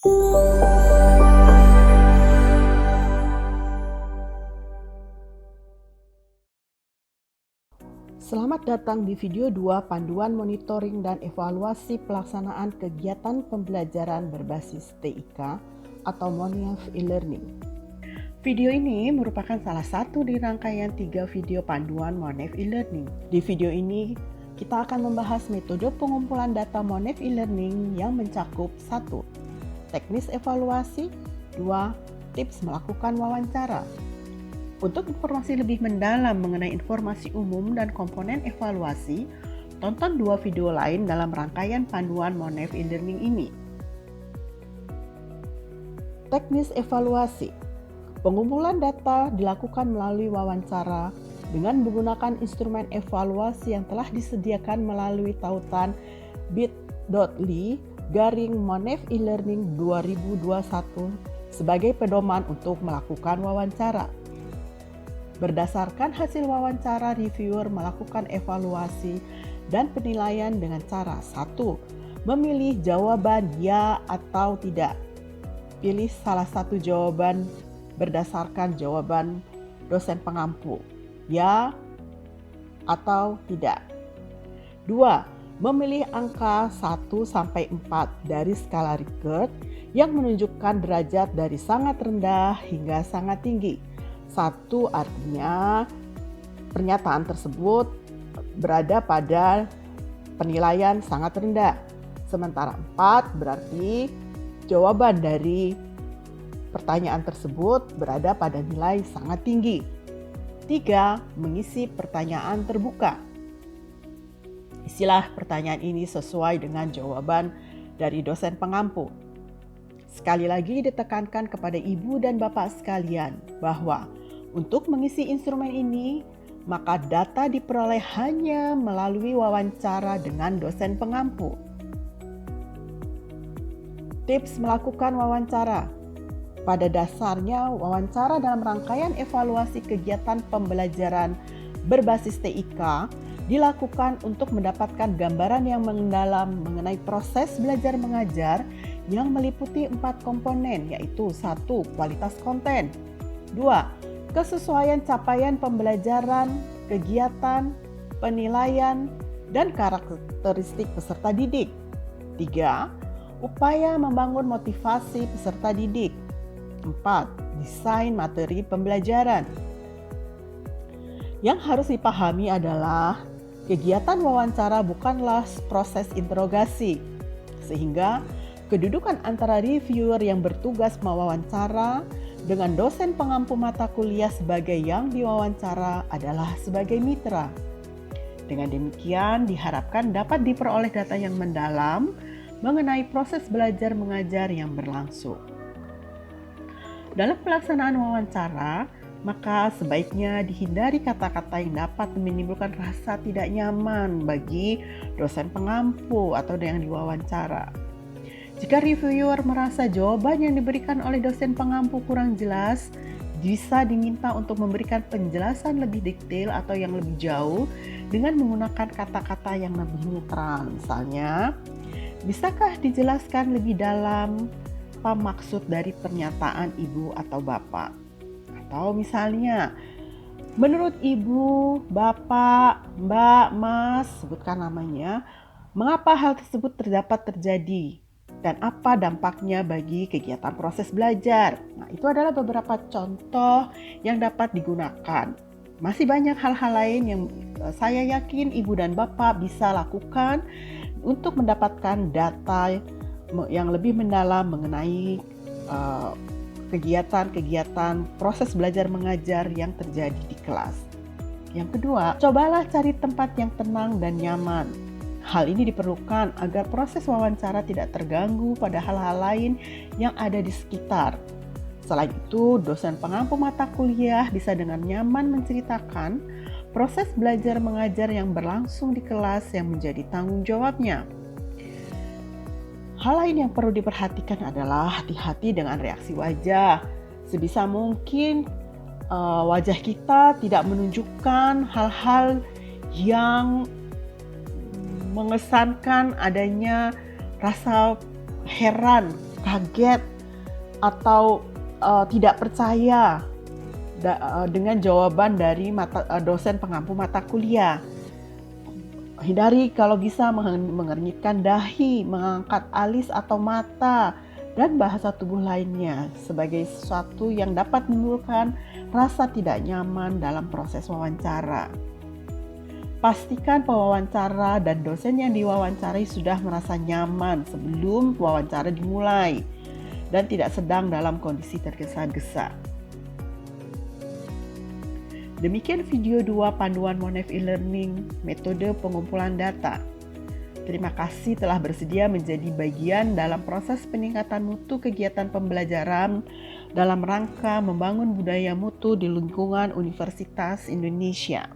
Selamat datang di video 2 Panduan Monitoring dan Evaluasi Pelaksanaan Kegiatan Pembelajaran Berbasis TIK atau MONIEV e-learning. Video ini merupakan salah satu di rangkaian 3 video panduan MONIEV e-learning. Di video ini, kita akan membahas metode pengumpulan data MONIEV e-learning yang mencakup 1. Teknis evaluasi, 2. Tips melakukan wawancara. Untuk informasi lebih mendalam mengenai informasi umum dan komponen evaluasi, tonton 2 video lain dalam rangkaian panduan MONIEV e-learning ini. Teknis evaluasi. Pengumpulan data dilakukan melalui wawancara dengan menggunakan instrumen evaluasi yang telah disediakan melalui tautan bit.ly/MONIEV e-learning 2021 sebagai pedoman untuk melakukan wawancara. Berdasarkan hasil wawancara, reviewer melakukan evaluasi dan penilaian dengan cara 1. Memilih jawaban ya atau tidak. Pilih salah satu jawaban berdasarkan jawaban dosen pengampu, ya atau tidak. 2. Memilih angka 1-4 dari skala Likert yang menunjukkan derajat dari sangat rendah hingga sangat tinggi. 1 artinya pernyataan tersebut berada pada penilaian sangat rendah. Sementara 4 berarti jawaban dari pertanyaan tersebut berada pada nilai sangat tinggi. 3. Mengisi pertanyaan terbuka. Isilah pertanyaan ini sesuai dengan jawaban dari dosen pengampu. Sekali lagi ditekankan kepada ibu dan bapak sekalian bahwa untuk mengisi instrumen ini, maka data diperoleh hanya melalui wawancara dengan dosen pengampu. Tips melakukan wawancara. Pada dasarnya, wawancara dalam rangkaian evaluasi kegiatan pembelajaran berbasis TIK dilakukan untuk mendapatkan gambaran yang mendalam mengenai proses belajar mengajar yang meliputi 4 komponen, yaitu 1. Kualitas konten, 2. Kesesuaian capaian pembelajaran, kegiatan, penilaian, dan karakteristik peserta didik. 3. Upaya membangun motivasi peserta didik. 4. Desain materi pembelajaran. Yang harus dipahami adalah kegiatan wawancara bukanlah proses interogasi, sehingga kedudukan antara reviewer yang bertugas mewawancara dengan dosen pengampu mata kuliah sebagai yang diwawancara adalah sebagai mitra. Dengan demikian diharapkan dapat diperoleh data yang mendalam mengenai proses belajar mengajar yang berlangsung. Dalam pelaksanaan wawancara, maka sebaiknya dihindari kata-kata yang dapat menimbulkan rasa tidak nyaman bagi dosen pengampu atau yang diwawancara. Jika reviewer merasa jawaban yang diberikan oleh dosen pengampu kurang jelas, bisa diminta untuk memberikan penjelasan lebih detail atau yang lebih jauh dengan menggunakan kata-kata yang lebih netral. Misalnya, bisakah dijelaskan lebih dalam apa maksud dari pernyataan ibu atau bapak? Atau misalnya, menurut ibu, bapak, mbak, mas, sebutkan namanya, mengapa hal tersebut terjadi? Dan apa dampaknya bagi kegiatan proses belajar. Nah, itu adalah beberapa contoh yang dapat digunakan. Masih banyak hal-hal lain yang saya yakin ibu dan bapak bisa lakukan untuk mendapatkan data yang lebih mendalam mengenai kegiatan-kegiatan proses belajar mengajar yang terjadi di kelas. Yang kedua, cobalah cari tempat yang tenang dan nyaman. Hal ini diperlukan agar proses wawancara tidak terganggu pada hal-hal lain yang ada di sekitar. Selain itu, dosen pengampu mata kuliah bisa dengan nyaman menceritakan proses belajar mengajar yang berlangsung di kelas yang menjadi tanggung jawabnya. Hal lain yang perlu diperhatikan adalah hati-hati dengan reaksi wajah. Sebisa mungkin wajah kita tidak menunjukkan hal-hal yang mengesankan adanya rasa heran, kaget atau tidak percaya dengan jawaban dari dosen pengampu mata kuliah. Hindari kalau bisa mengernyitkan dahi, mengangkat alis atau mata, dan bahasa tubuh lainnya sebagai sesuatu yang dapat menimbulkan rasa tidak nyaman dalam proses wawancara. Pastikan pewawancara dan dosen yang diwawancarai sudah merasa nyaman sebelum wawancara dimulai dan tidak sedang dalam kondisi tergesa-gesa. Demikian video 2 panduan Monef e-learning, metode pengumpulan data. Terima kasih telah bersedia menjadi bagian dalam proses peningkatan mutu kegiatan pembelajaran dalam rangka membangun budaya mutu di lingkungan Universitas Indonesia.